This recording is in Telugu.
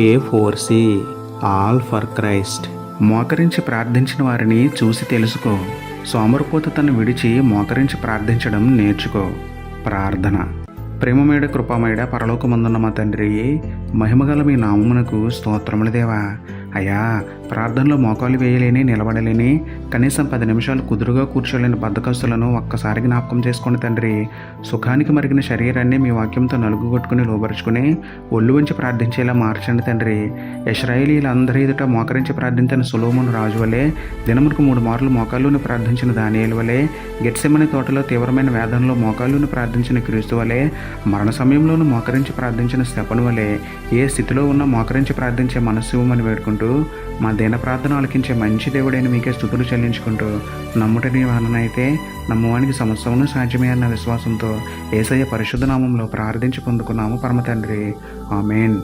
A4C all for Christ. మోకరించి ప్రార్థించిన వారిని చూసి తెలుసుకో. సోమరిపోతుతను విడిచి మోకరించి ప్రార్థించడం నేర్చుకో. ప్రార్థన. ప్రేమమేడ కృపామేడ పరలోకమందున్న మా తండ్రి, మహిమగల మీ నామమునకు స్తోత్రములు దేవా. అయ్యా, ప్రార్థనలో మోకాలు వేయలేని, నిలబడలేని, కనీసం 10 నిమిషాలు కుదురుగా కూర్చోలేని బద్ధకస్తులను ఒక్కసారి జ్ఞాపకం చేసుకోండి తండ్రి. సుఖానికి మరిగిన శరీరాన్ని మీ వాక్యంతో నలుగుగొట్టుకుని లోబరుచుకుని ఒళ్ళు వంచి ప్రార్థించేలా మార్చండి తండ్రి. ఇశ్రాయేలీలందరి ఎదుట మోకరించి ప్రార్థించిన సొలొమోను రాజు వలె, దినమునకు 3 మార్లు మోకాళ్ళుని ప్రార్థించిన దానియేలు వలె, గెత్సెమనే తోటలో తీవ్రమైన వేదనలో మోకాళ్ళుని ప్రార్థించిన క్రీస్తు వలె, మరణ సమయంలోనూ మోకరించి ప్రార్థించిన స్తెఫను వలె, ఏ స్థితిలో ఉన్నా మోకరించి ప్రార్థించే మనస్సు ఇవ్వమని వేడుకుంటూ, మా దీన ప్రార్థన ఆలకించే మంచి దేవుడైన మీకే స్తుతులు చెల్లించుకుంటూ, నమ్ముటని వలనైతే నమ్మువానికి సమస్తమును సాధ్యమే అన్న విశ్వాసంతో యేసయ్య పరిశుద్ధ నామంలో ప్రార్థించి పొందుకున్నాము పరమ తండ్రి. ఆమేన్.